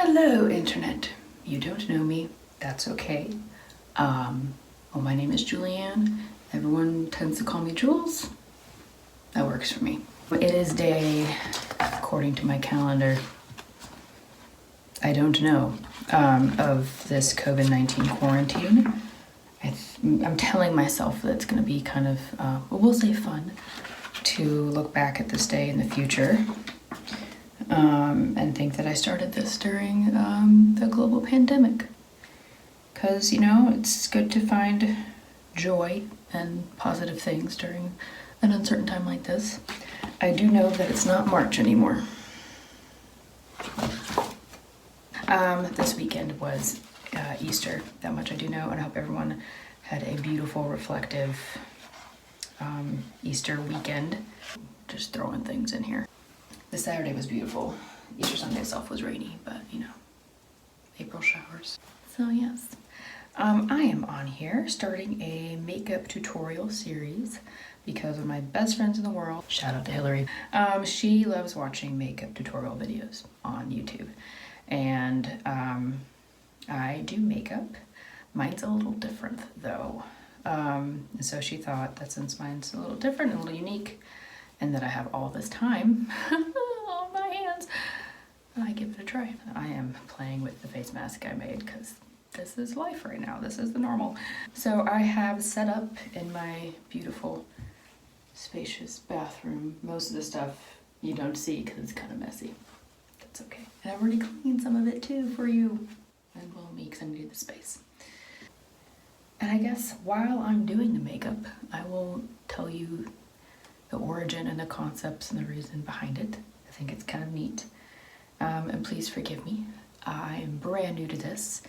Hello, Internet. You don't know me. That's okay. Well, my name is Julianne. Everyone tends to call me Jules. That works for me. It is day, according to my calendar, I don't know, of this COVID-19 quarantine. I'm telling myself that it's going to be kind of, we'll say fun, to look back at this day in the future. And think that I started this during the global pandemic. Because, you know, it's good to find joy and positive things during an uncertain time like this. I do know that it's not March anymore. This weekend was Easter, that much I do know, and I hope everyone had a beautiful, reflective Easter weekend. Just throwing things in here. The Saturday was beautiful. Easter Sunday itself was rainy, but you know, April showers. So yes, I am on here starting a makeup tutorial series because of my best friends in the world. Shout out to Hillary. She loves watching makeup tutorial videos on YouTube. And I do makeup. Mine's a little different though. And so she thought that since mine's a little different, a little unique, and that I have all this time on my hands, I give it a try. I am playing with the face mask I made because this is life right now. This is the normal. So I have set up in my beautiful, spacious bathroom. Most of the stuff you don't see because it's kind of messy. That's okay. And I've already cleaned some of it too for you. And well, me, because I need the space. And I guess while I'm doing the makeup, I will tell you the origin and the concepts and the reason behind it. I think it's kind of neat. And please forgive me. I'm brand new to this,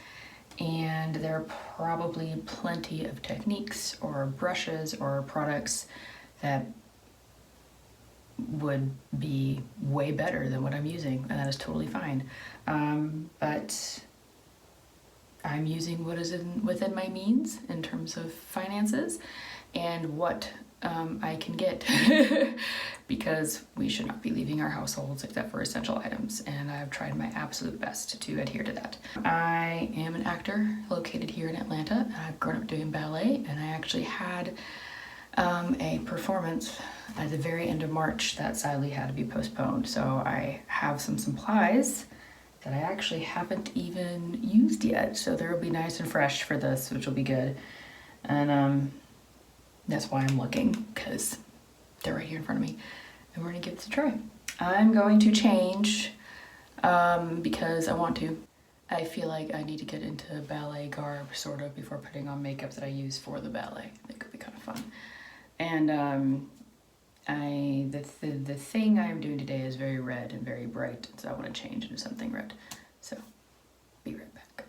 and there are probably plenty of techniques or brushes or products that would be way better than what I'm using, and that is totally fine. But I'm using what is within my means in terms of finances and what I can get because we should not be leaving our households except for essential items, and I've tried my absolute best to adhere to that. I am an actor located here in Atlanta, and I've grown up doing ballet, and I actually had a performance at the very end of March that sadly had to be postponed. So I have some supplies that I actually haven't even used yet, so they'll be nice and fresh for this, which will be good. And that's why I'm looking, because they're right here in front of me, and we're gonna give this a try. I'm going to change because I want to. I feel like I need to get into ballet garb, sort of, before putting on makeup that I use for the ballet. I think it could be kind of fun. And the thing I'm doing today is very red and very bright, so I want to change into something red. So, be right back.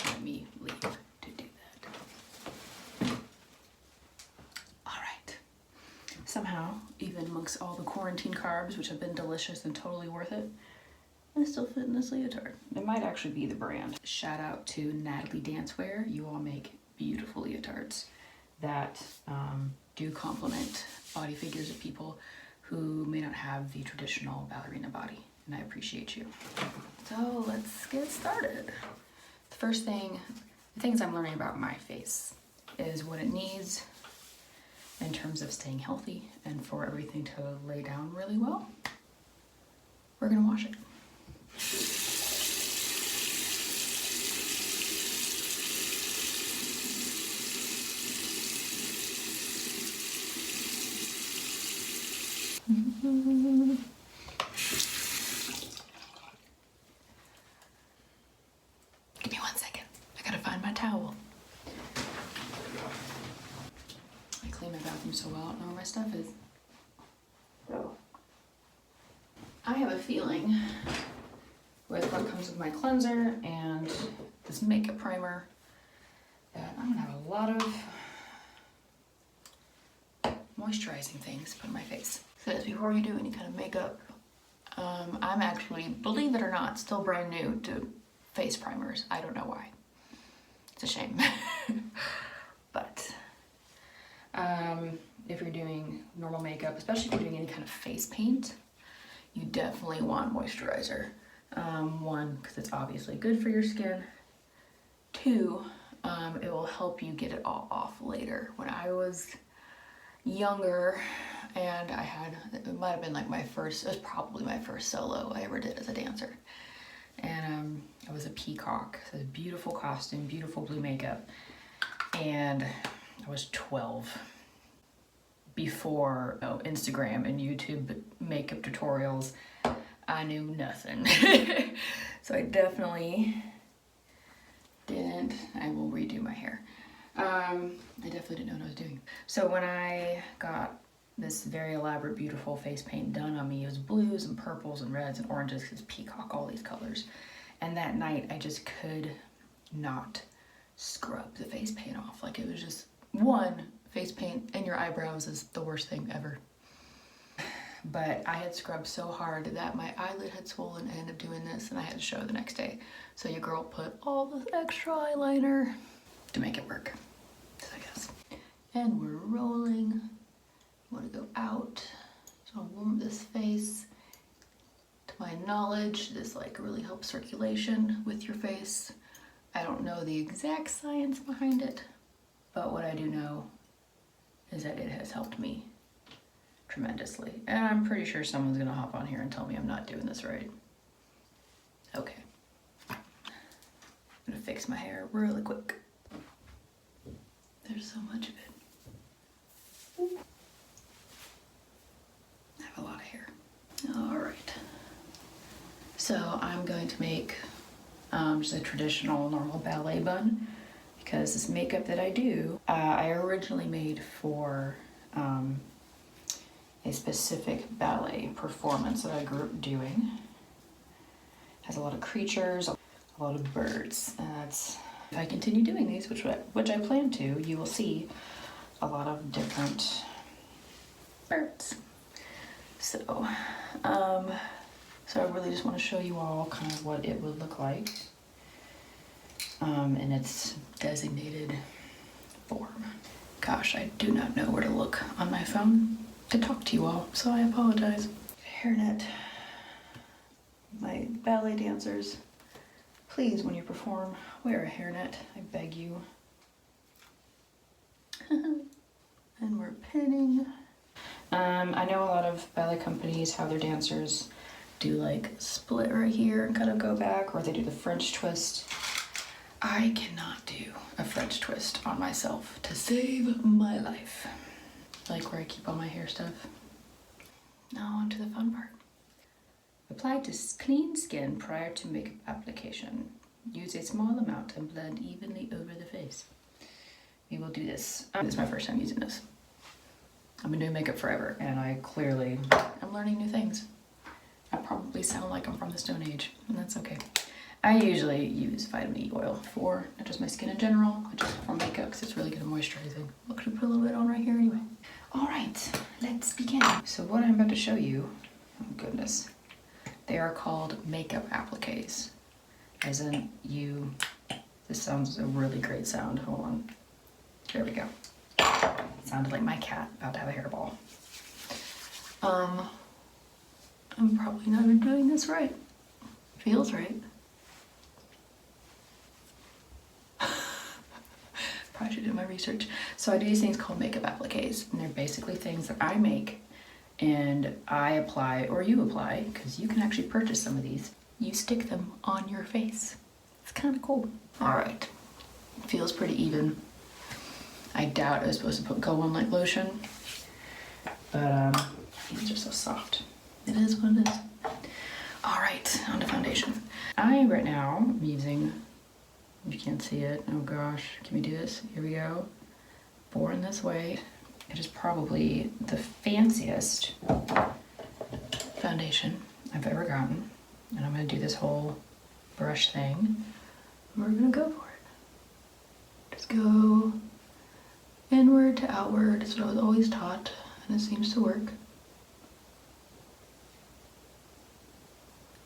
Let me leave to do that. Alright. Somehow, even amongst all the quarantine carbs, which have been delicious and totally worth it, I still fit in this leotard. It might actually be the brand. Shout out to Natalie Dancewear. You all make beautiful leotards that do complement body figures of people who may not have the traditional ballerina body, and I appreciate you. So let's get started. The first thing, the things I'm learning about my face is what it needs in terms of staying healthy and for everything to lay down really well. We're gonna wash it. Give me 1 second. I gotta find my towel. I clean my bathroom so well, I don't know where my stuff is. So, I have a feeling with what comes with my cleanser and this makeup primer that I'm gonna have a lot of moisturizing things put on my face. Says before you do any kind of makeup, I'm actually, believe it or not, still brand new to face primers. I don't know why. It's a shame. But if you're doing normal makeup, especially if you're doing any kind of face paint, you definitely want moisturizer. One, because it's obviously good for your skin. Two, it will help you get it all off later. When I was younger and it might have been like it was probably my first solo I ever did as a dancer. And I was a peacock, so it was a beautiful costume, beautiful blue makeup. And I was 12. Before Instagram and YouTube makeup tutorials, I knew nothing. So I definitely didn't. I will redo my hair. I definitely didn't know what I was doing. So when I got this very elaborate, beautiful face paint done on me, it was blues and purples and reds and oranges, because peacock, all these colors. And that night, I just could not scrub the face paint off. Like, it was just face paint in your eyebrows is the worst thing ever. But I had scrubbed so hard that my eyelid had swollen. I ended up doing this and I had to show the next day. So your girl put all this extra eyeliner to make it work, I guess. And we're rolling. Want to go out. So I'll warm this face. To my knowledge, this like really helps circulation with your face. I don't know the exact science behind it, but what I do know is that it has helped me tremendously. And I'm pretty sure someone's gonna hop on here and tell me I'm not doing this right. Okay. I'm gonna fix my hair really quick. There's so much of it. Ooh. I have a lot of hair. All right. So I'm going to make just a traditional normal ballet bun, because this makeup that I do, I originally made for a specific ballet performance that I grew up doing. It has a lot of creatures, a lot of birds. And that's, if I continue doing these, which I plan to, you will see a lot of different birds. So, so I really just want to show you all kind of what it would look like in its designated form. Gosh, I do not know where to look on my phone to talk to you all, so I apologize. Hairnet. My ballet dancers, please, when you perform, wear a hairnet, I beg you. And we're pinning. I know a lot of ballet companies have their dancers do like split right here and kind of go back, or they do the French twist. I cannot do a French twist on myself to save my life. Like where I keep all my hair stuff. Now on to the fun part. Apply to clean skin prior to makeup application. Use a small amount and blend evenly over the face. We will do this. This is my first time using this. I've been doing makeup forever, and I'm learning new things. I probably sound like I'm from the Stone Age, and that's okay. I usually use vitamin E oil for not just my skin in general, but just for makeup, because it's really good at moisturizing. I'm gonna put a little bit on right here anyway. All right, let's begin. So what I'm about to show you, oh goodness, they are called makeup appliques. As in this sounds a really great sound. Hold on. There we go. It sounded like my cat about to have a hairball. I'm probably not even doing this right. Feels right. Probably should do my research. So I do these things called makeup appliques, and they're basically things that I make and I apply, or you apply, because you can actually purchase some of these. You stick them on your face. It's kind of cool. All right, feels pretty even. I doubt I was supposed to go on like lotion, but these are so soft. It is what it is. All right, on to foundation. I right now am using, you can't see it, oh gosh, can we do this? Here we go. Born This Way. It is probably the fanciest foundation I've ever gotten. And I'm gonna do this whole brush thing. And we're gonna go for it. Just go inward to outward. That's what I was always taught, and it seems to work.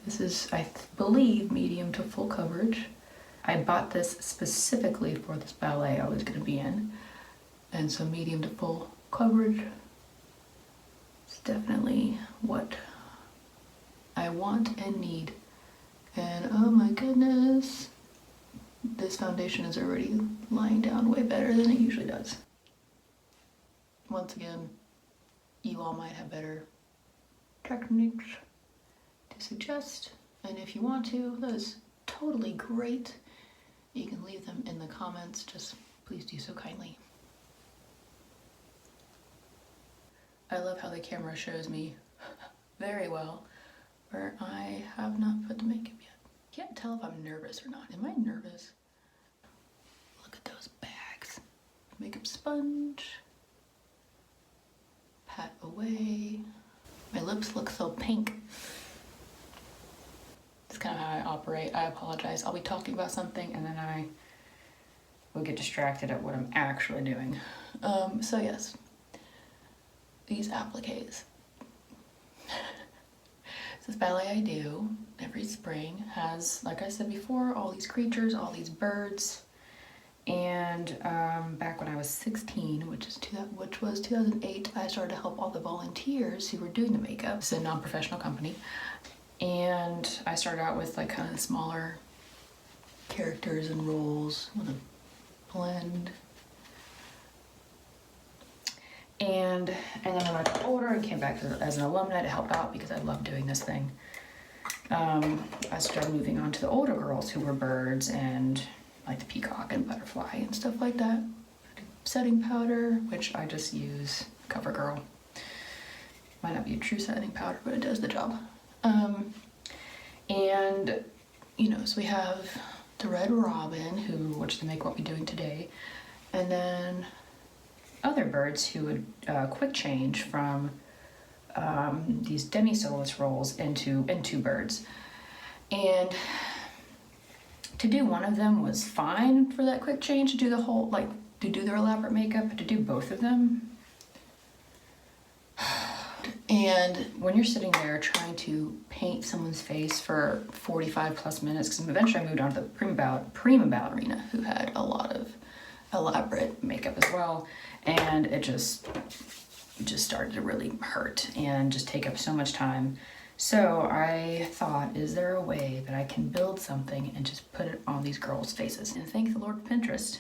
This is, I believe, medium to full coverage. I bought this specifically for this ballet I was gonna be in. And so medium to full coverage is definitely what I want and need my goodness. This foundation is already lying down way better than it usually does. Once again, you all might have better techniques to suggest, and if you want to, that is totally great. You can leave them in the comments, just please do so kindly. I love how the camera shows me very well where I have not put the makeup yet. Can't tell if I'm nervous or not. Am I nervous? Look at those bags. Makeup sponge. Pat away. My lips look so pink. That's kind of how I operate. I apologize. I'll be talking about something and then I will get distracted at what I'm actually doing. So yes, these appliques. This ballet I do every spring has, like I said before, all these creatures, all these birds. And back when I was 16, which was 2008, I started to help all the volunteers who were doing the makeup. It's a non-professional company. And I started out with like kind of smaller characters and roles with a blend. And then when I got older and came back as an alumni to help out because I love doing this thing, I started moving on to the older girls who were birds and like the peacock and butterfly and stuff like that. Setting powder, which I just use CoverGirl. Might not be a true setting powder, but it does the job. And you know, so we have the Red Robin, which they make what we're doing today, and then other birds who would quick change from these demi-soloist roles into birds. And to do one of them was fine for that quick change, to do the whole, like, to do their elaborate makeup, but to do both of them. And when you're sitting there trying to paint someone's face for 45 plus minutes, because eventually I moved on to the prima ballerina, who had a lot of elaborate makeup as well, and it just started to really hurt and just take up so much time. So I thought, is there a way that I can build something and just put it on these girls' faces? And thank the Lord for Pinterest.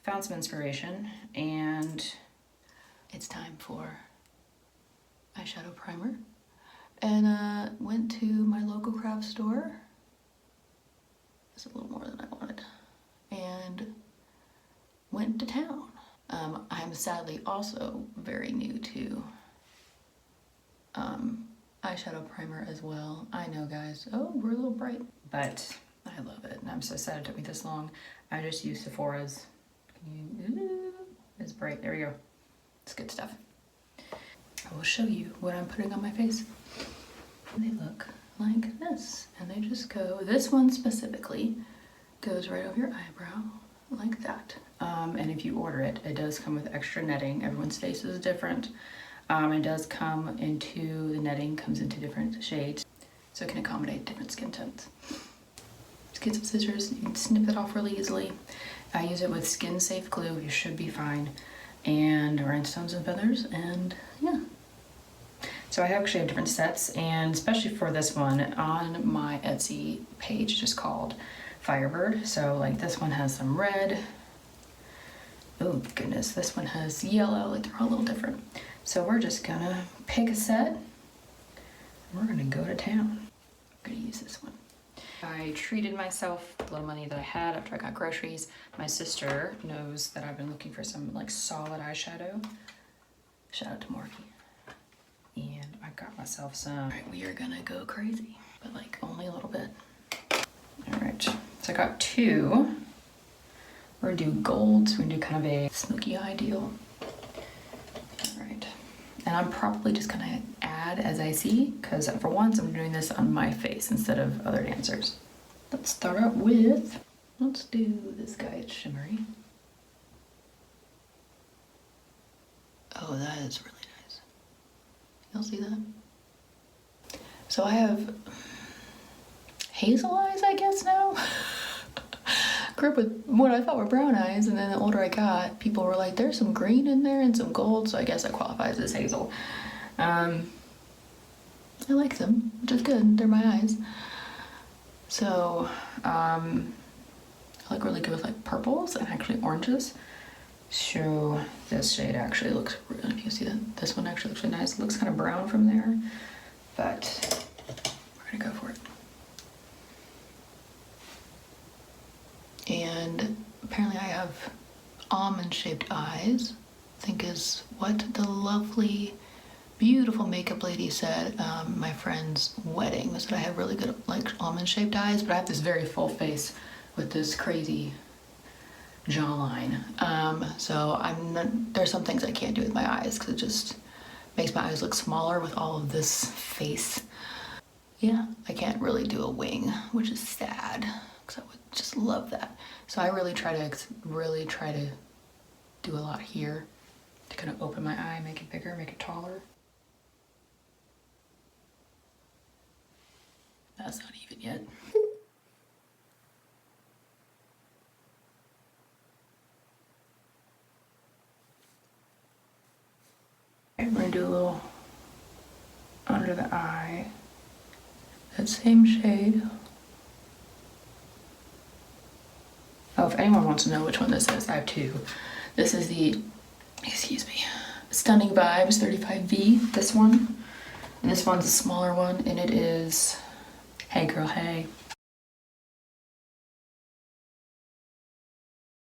Found some inspiration, and it's time for eyeshadow primer. And went to my local craft store. It's a little more than I wanted. And went to town. I'm sadly also very new to eyeshadow primer as well. I know, guys. Oh, we're a little bright. But I love it, and I'm so sad it took me this long. I just use Sephora's. It's bright. There we go. It's good stuff. I will show you what I'm putting on my face. They look like this, and they just go, this one specifically goes right over your eyebrow like that. And if you order it, it does come with extra netting. Everyone's face is different. It does come into, the netting comes into different shades, so it can accommodate different skin tones. Just get some scissors, you can snip it off really easily. I use it with skin safe glue, you should be fine, and rhinestones and feathers, and yeah. So I actually have different sets, and especially for this one, on my Etsy page, just called Firebird. So like this one has some red. Oh goodness, this one has yellow, like they're all a little different. So we're just gonna pick a set, and we're gonna go to town. I'm gonna use this one. I treated myself with a little money that I had after I got groceries. My sister knows that I've been looking for some like solid eyeshadow. Shout out to Morphe. And I got myself some. All right, we are gonna go crazy, but like only a little bit. All right, so I got two. We're gonna do golds. We're gonna do kind of a smoky eye deal. All right, and I'm probably just gonna add as I see, because for once I'm doing this on my face instead of other dancers. Let's start out with, let's do this guy, it's shimmery. Oh, that is really nice. Y'all see that? So I have hazel eyes, I guess now. Grew up with what I thought were brown eyes, and then the older I got, people were like, there's some green in there and some gold, so I guess that qualifies as hazel. I like them, which is good. They're my eyes. So I look really good with like purples and actually oranges. So this shade actually looks, I don't know if you see that, this one actually looks really nice. It looks kind of brown from there, but we're gonna go for it. And apparently I have almond shaped eyes, I think is what the lovely, beautiful makeup lady said. My friend's wedding was that I have really good like almond shaped eyes, but I have this very full face with this crazy jawline. So there's some things I can't do with my eyes because it just makes my eyes look smaller with all of this face. Yeah, I can't really do a wing, which is sad because I would just love that. So I really try to do a lot here to kind of open my eye, make it bigger, make it taller. That's not even yet. Okay, we're gonna do a little under the eye. That same shade. Oh, if anyone wants to know which one this is, I have two. This is the, excuse me, Stunning Vibes 35V, this one. And this one's a smaller one, and it is Hey Girl Hey.